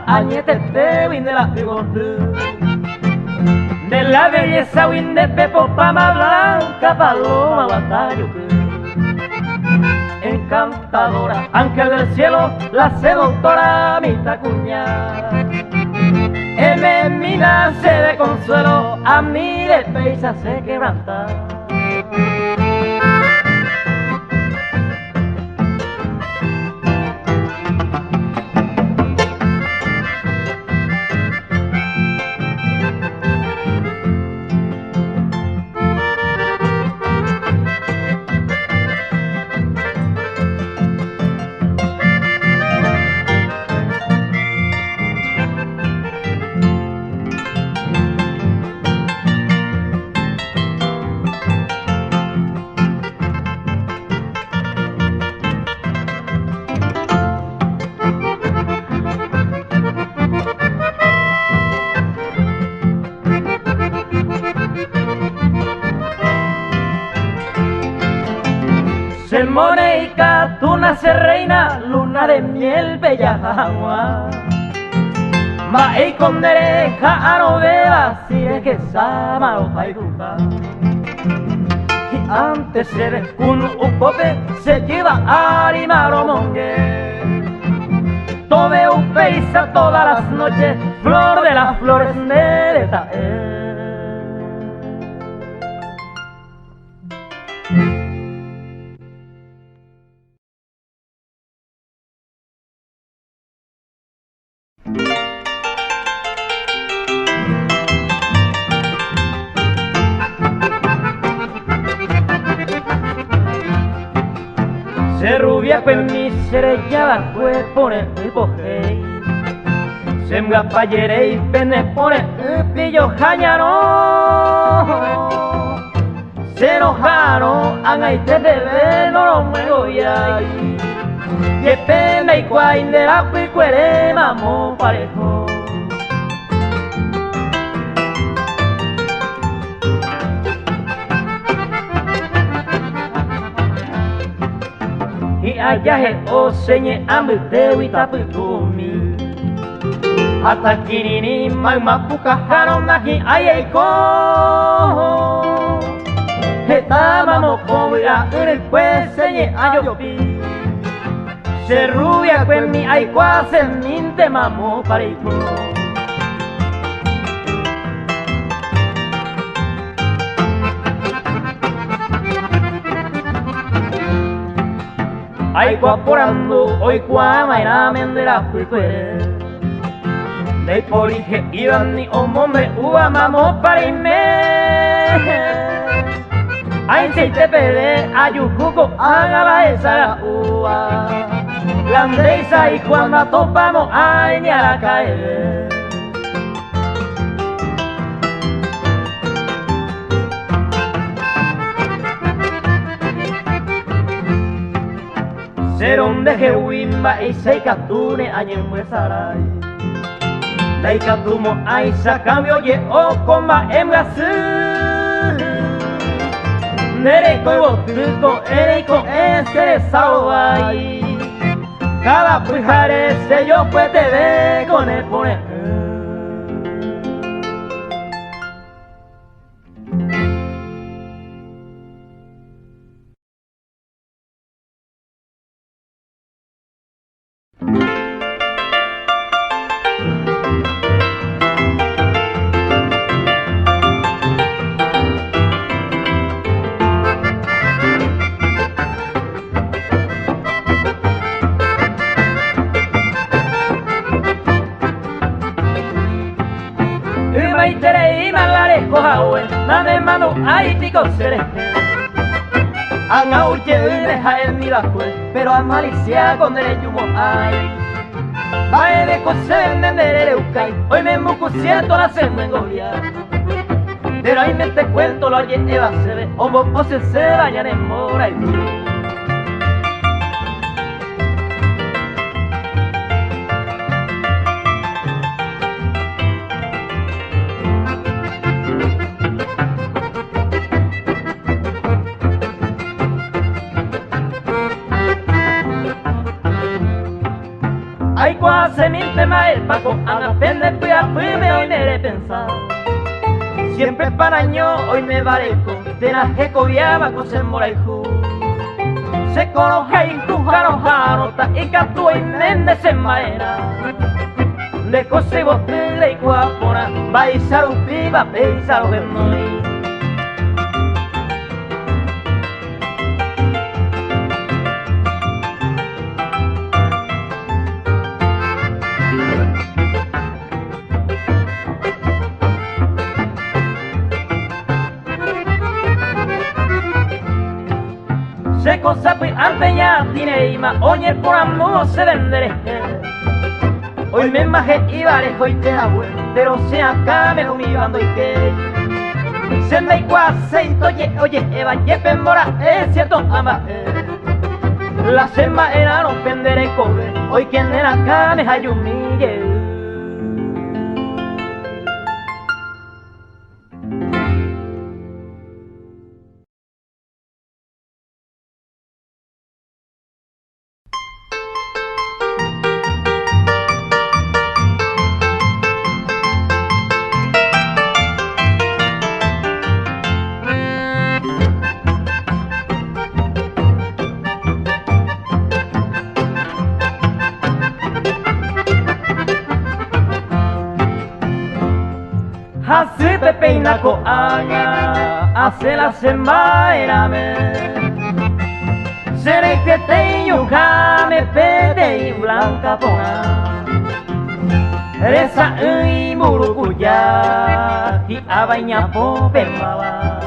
añetete win de la de la belleza win de Pepo Pama Blanca Paloma Guatayuque. Encantadora, ángel del cielo, la seductora Mita Cuña. Mi nace de consuelo, a mí de peisa se quebranta. Sermoneika, tú naces reina, luna de miel, bella agua. Maei con derecha a no beba, si es que sama o pairuja. Y antes se ve un upope, se lleva a Arimaro Mongue. Tome un peisa todas las noches, flor de las flores de Tae. Se rubia con mi serella pues pone el bojei. Se mga payere y pene pone el pillo jañano. Se enojano, angaite de ver no lo muevo ya. Que pena y cuain de la picuere mamón parejo. Y allá es o señe ambuteo y taputumi. Hasta kinini magmapuka haronaki ayeko. Estábamos como ya después señe ayopi. Se rubia con mi aikwa se minte mamo parejo. Aikwa porando hoy kwa maina mendera fuikwe. De polige iban ni hombre uva mamo parime. Ay se te pede ayukuko agala esa uva. Grandeza y cuando topamos ay ni a la caer. Serón de Jewimba y Seikatune añemue sarai. Daikatumo aisa cambio ye o comba emgasu. Nereiko y botuko ereiko ese salvai. Cada pujare se yo pues te ve con el pone. Nane mano ay tico sereste. Anga uche deja el milagre, pero a malicia con derecho ay. Bae de coser de nereucay, hoy me muco cierto la senda en gobierno. Pero ahí me te cuento lo oye Eva se ve, o vos se bañan en mora y tú. Ay, cuase minte más el paco, anga pende pia me hoy me de pensar. Siempre paraño hoy me varezco, de la jecoviaba con se moraijú. Se coloca y jaro jarota y captúa y nende se maera. De cose botella y guapona, baisar un piba, baisar un gemoni. Se cosa pues antes ya tiene ima, oye por amor se venderé. Hoy me maje y varejo y te hago, pero se acá me humillando y que se me aceite, oye, Eva, yepe mora, es cierto, ama. La sema era no pender el cobre, hoy quien era acá me hayumille. Así te peina con aña, hace la semana me. Seré que te yujame, pete y blanca pona. Reza y murucuya, y abaña po permaba.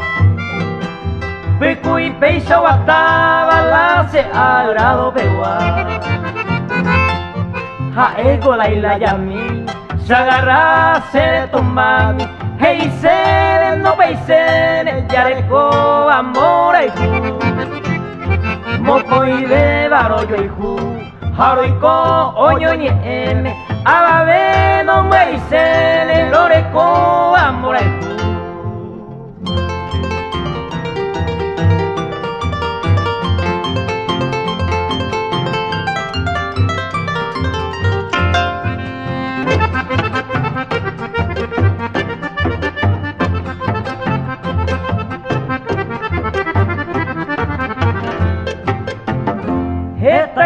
Pico y peixa guataba, la se agrado peua. Ja ego la ila yami. Se agarra, se tumba, hey, se no peisen, yareco, amor, y moco y de barollo y ju, jaroico, oño y eme, ababe, no peisen, loreco, amor, y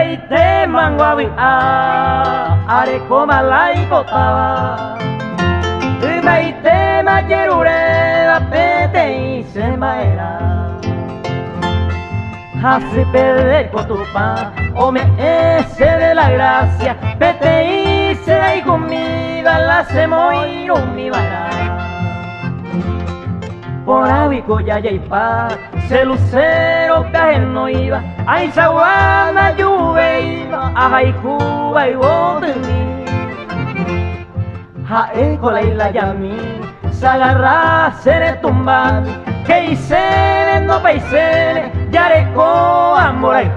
y te mango a areco malay botaba y te mayerure pete y se maera hace perder con tu pan o me ese de la gracia pete y se da y conmigo la se moiro mi vara por abico ya y pa se lucero caje no iba ay saguana lluve iba ay cuba y botini jaeco la isla yami se agarra se le tumba que hice no paisele yareco amor ay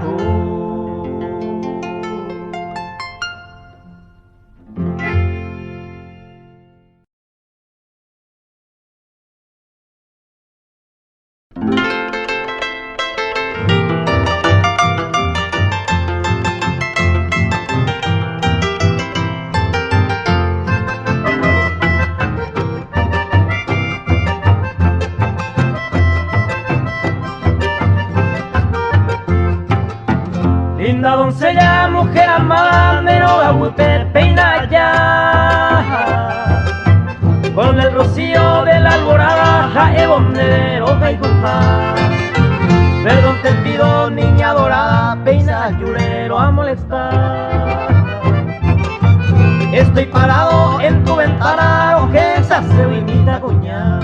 linda doncella, mujer amada, de no peina ya. Con el rocío de la alborada, jaebondero y culpa. Perdón te pido, niña dorada, peina llurero a molestar. Estoy parado en tu ventana, aunque esa se imita cuña.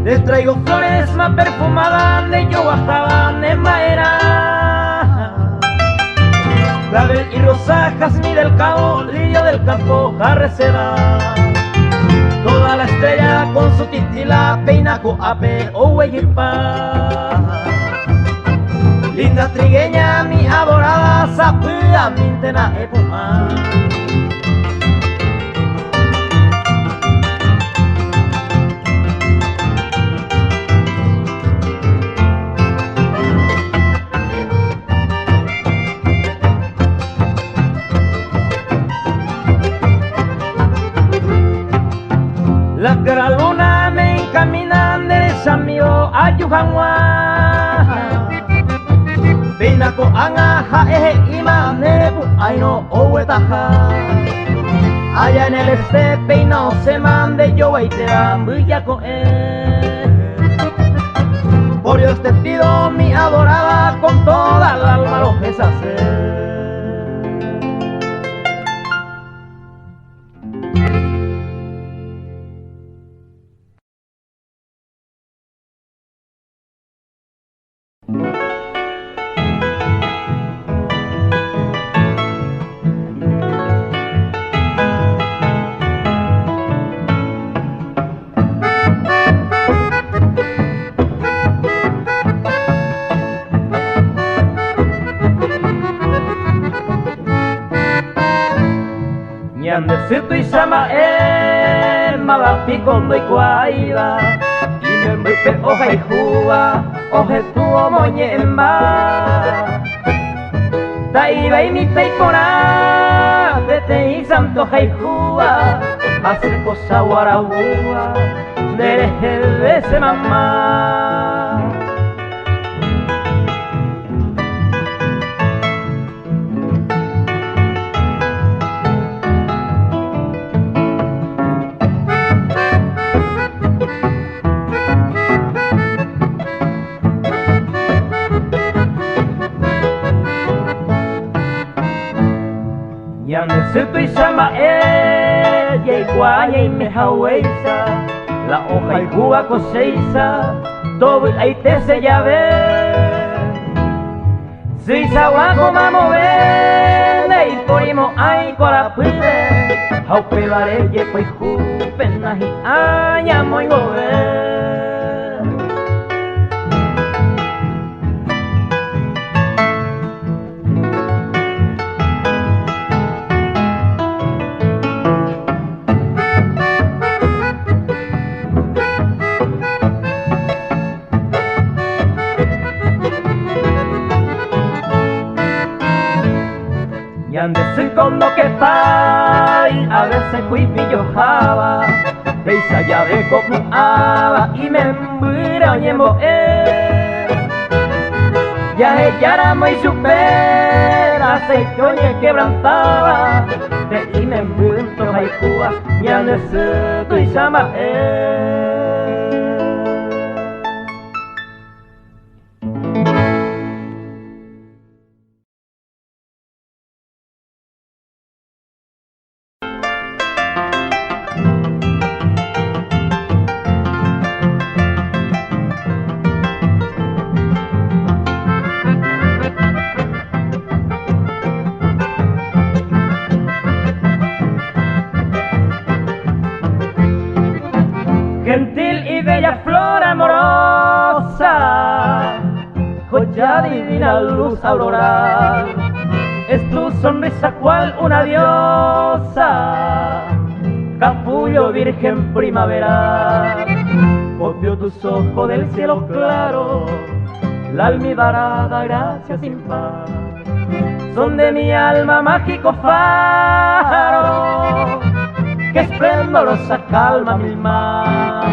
Les traigo flores más perfumadas de Yoguajaba, de Maera. Clavel y rosa, jazmín del cabo, lirio del campo, jarreceda. Toda la estrella con su titila, peinaco, ape o hueyipa. Linda trigueña, mi mi adorada sapia mintena epuma. La gran luna me encamina derecha mío a Yuhanwa. Binako anga jae ima nebu aino owetaja. Allá en el este peinao se mande yo y te ambuyako Por Dios te pido mi adorada con toda el alma lo que se hace. Ñande situ isama malapi kondo ikuaiba Imembe oja ijua oje tuo moñemba Taiba imita ikora Tete isanto jaijua Hace cosa guarabua Dereje de mamá Ñande situ isama Yeiguaya y mejaweiza La hoja y juga coseiza Todo ahí te se llave Si saguaco mamo vende Y porimo ay corapide Haupe vare yepo y jupena Y aya muy gobe Ñande secondo que pai, a veces fui pillojaba, deisa ya de copuaba y me embura oñembo Ya ella era muy supera, se coñe quebrantaba, de y me embunto jaicua, ñande se tu isama Gentil y bella flor amorosa, joya divina luz auroral, es tu sonrisa cual una diosa, capullo virgen primaveral, copio tus ojos del cielo claro, la almibarada gracia sin par, son de mi alma mágico faro, que esplendorosa calma mi mar.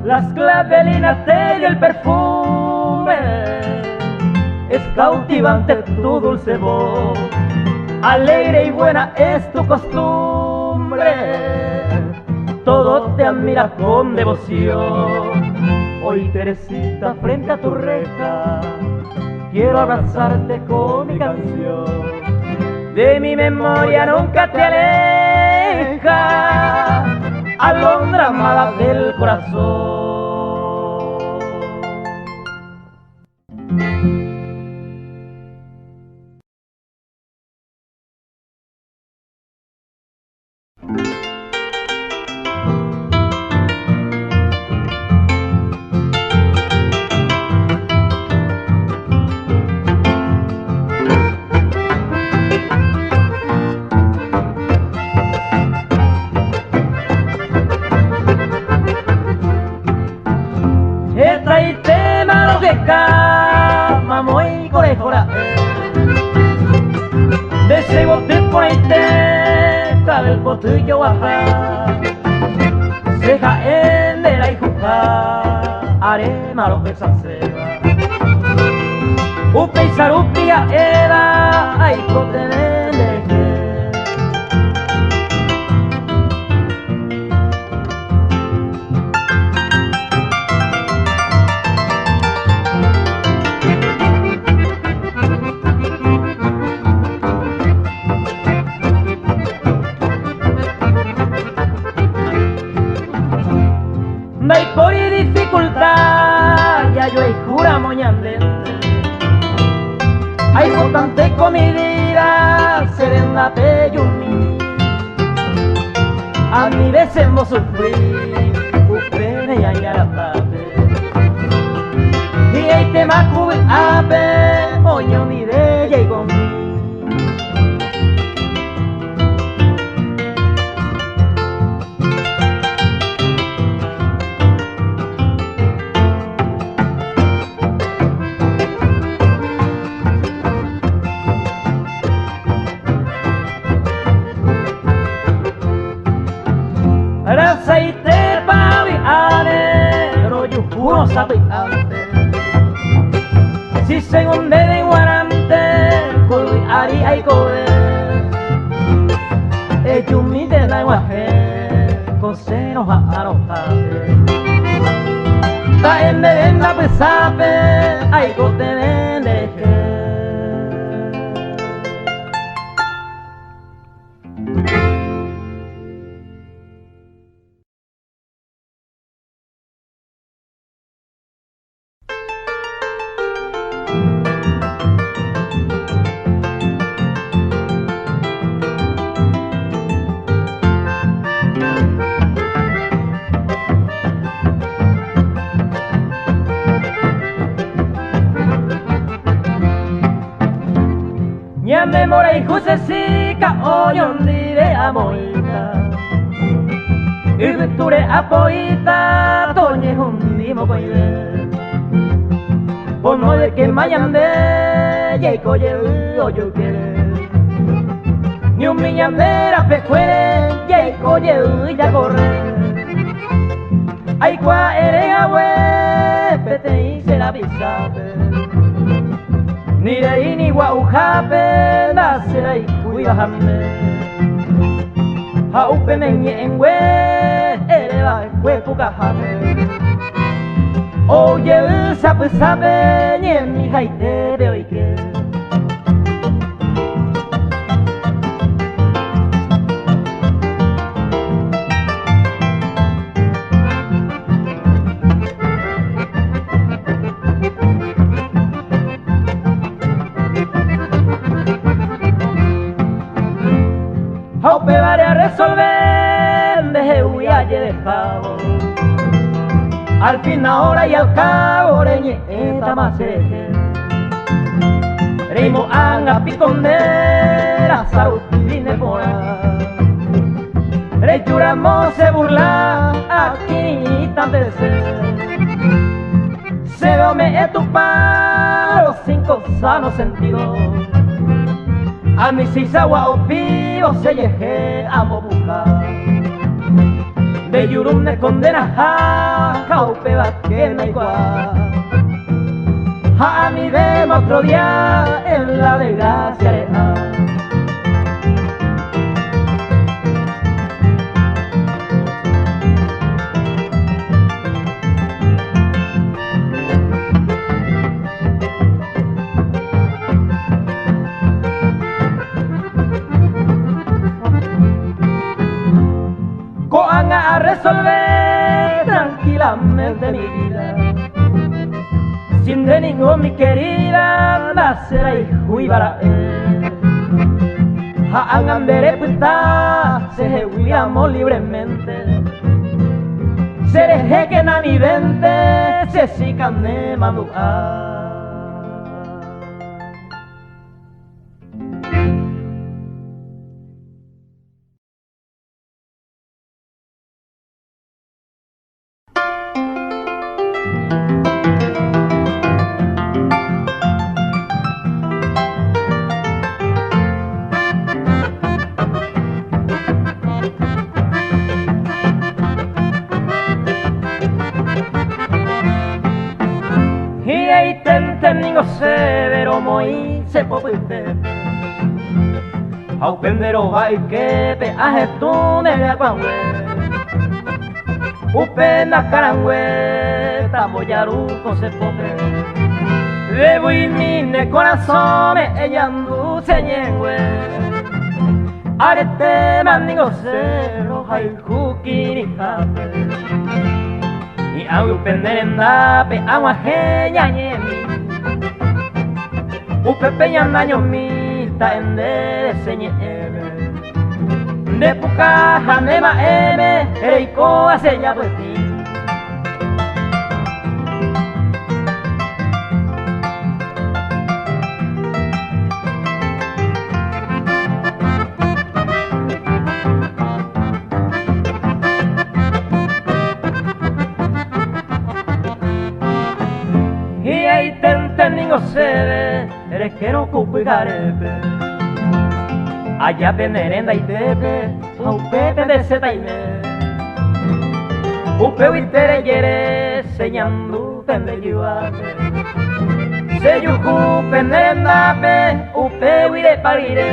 Las clavelinas y el perfume cautivante tu dulce voz, alegre y buena es tu costumbre, todos te admiran con devoción. Hoy, Teresita, frente a tu reja, quiero abrazarte con mi canción. De mi memoria nunca te aleja, alondra amada del corazón. Mamoy corejora de ese bote por ahí te cabe el botillo baja ceja en de la hijuja arema los besaseba upe y sarupia era ay cotenende y por dificultad ya yo hay jura moñandente hay bastante comidira serena peyumi a mi vez hemos sufrir upene y ayarapate y hay tema cubi ape moño mi bella y conmigo. Aceite pavi ane rollo puro sabe ante si según de guarante con ari ay code ejumi de la guaje con seno a arojate ta en de la pesape ay cote de Ñame mora y jusesica oyondi de amoita Ubiture apoita toñe hundi mokoide Pono de que mayande yeiko ye oyo quiere Ni un miñandera pecuere yeiko ye ya corre Ay cua ere agüe pete y se la bisape ni de ni guaujape la será y cuidajame Haupe meñe en hue eleva hue pucajame Oye sape sape ni en mi jaite de hoy que Haupe vale a resolver deje huyalle de pavo Al fin ahora y al cabo reñe esta maseje Reimo anga picondera sautine pora Rechuramos se burla aquí tan de ser Se dome etupa los 5 sanos sentidos A mi sisawa opio se yeje amo buscar De yurum ne condena ha Haupe va que no igual a mí vemos otro día en la desgracia real. Cojan a resolver tranquilamente mi vida, sin de ningún mi querida nacerá hijo y para él. Hagan de puta se huíamos libremente, se deje que na mi vente se sigan de manual. Ningo severo moi se popite au pendero vai que pe ajetune de aguangue upena carangüe tamoyaru con se pope debo y mine corazón me ellandu señengüe arete mandingo cero hay jukiri jape y au penderenda pe agua jeña ñemi Upepe yandaño mita ende señeme de puka hanema eme eiko asenya beti y ahí ningo se eres que no cupo y garepe allá penerenda y tepe a upepe de setaime upeu y tere yere señandu pende yuate se yuku penerenda pe upeu y de parire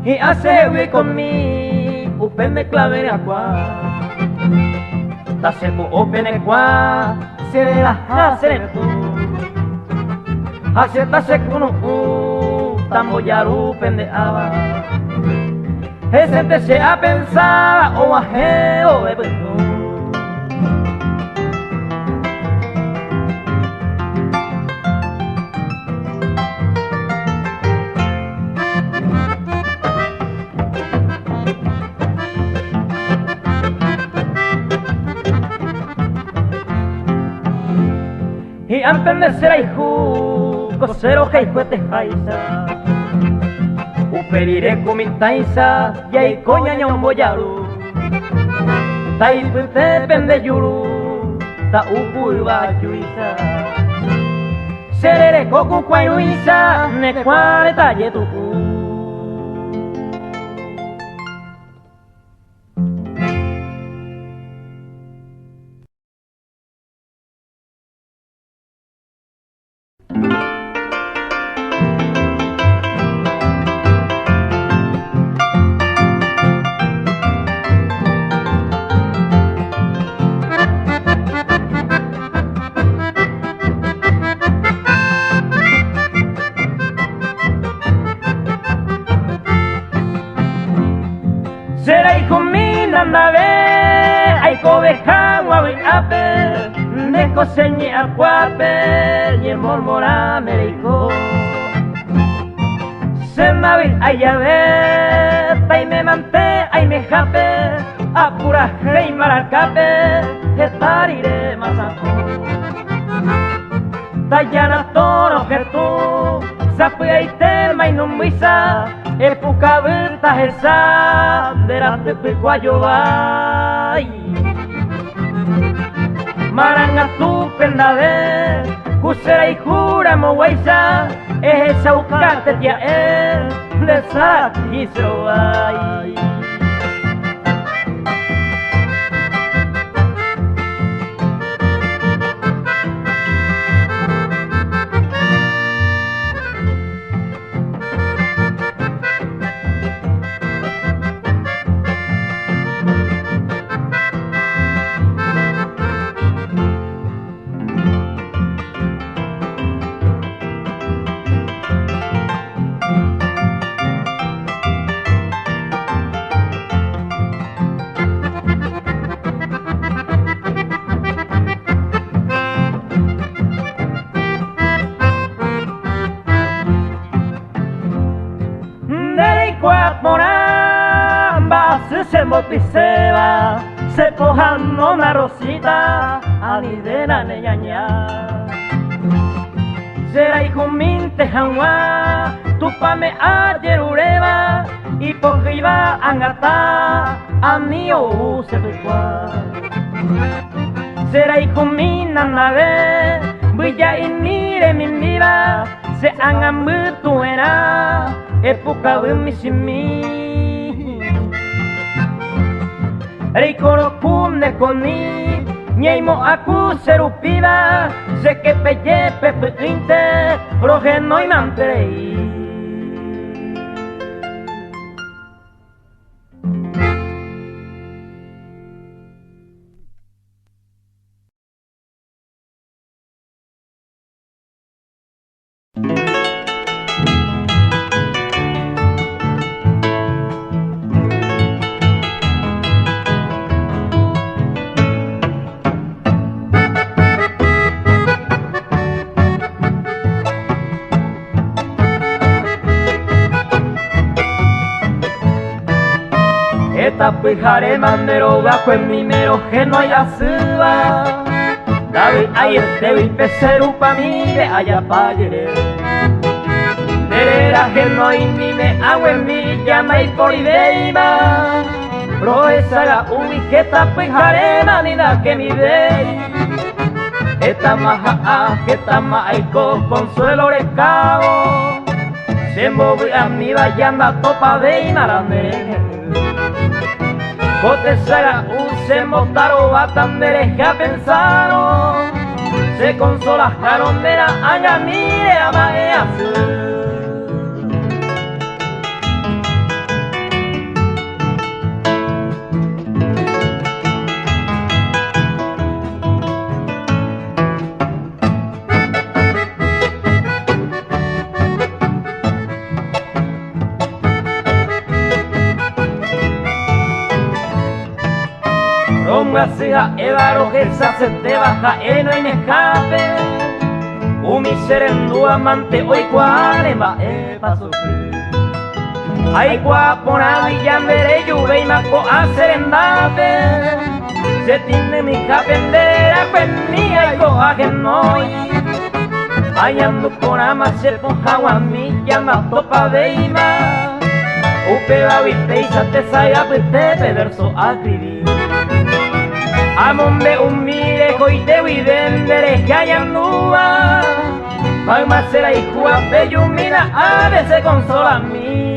y hace hui con mi upende clave aqua ta sepo opene qua se de la hacer tú Hacetase kuno tamoyaru pendeaba ese te se ha pensado o ajeo de beto y antes de ser hijo cosero jaifuete jaisa uperire kumitaisa yai koña ñomboyaru taipute pende yuru ta upulba yuisa serere koku kwairuisa ne kware talle tuku será hijo mi nandave ay cobeja guabi ape de coseñi acuape y el mormora me dijo se mavi ay llave ay me manté ay me jape apura rey maracape estariré más ajo tallana toro que tú sapia y telma y numisa época venta esa delante pecuayo vai maranga tu pendade kusera y jura moguaisa es esa ucate tia de saquizo vai poramba se motiseba se pojando una rosita anidena neñaña será hijo minte janwa tu pame ayer ureba y pojiba angata a mi o se tuikwa será hijo mina nave buya inire min vida se angan mutuera época de mi simi Reikoro punde koni Nyeimo aku serupida se que peye pepe inte roje no y mantrei Tapijare mandero bajo en mi mero que no haya suba David ayer te vi peceru pa mi de allá pa yere Derera que no hay ni me hago en mi llama y por ideima Pro esa la ubi que tapijare manina que mi dey Esta maja que esta maico consuelo recabo Se moví a mi vallanda topa de inarame Bote saga se motaro batandere que pensaron Se consola jarondera aña mire amae azul Gracias Eva Rojesa se te baja no hay escape mi serendo amante hoy cuarema pa sufrir Ay guapona y ya veré lluve y maco a serendate Se tiene mi capendera pues mía y coaje no Ay ando con ama se ponja a mí llama topa de ima Upe va viste y sa te saya pues te pederso a escribir Amombe un mire coite videndere que haya nua Palma será hijo a bellumina a veces consola a mí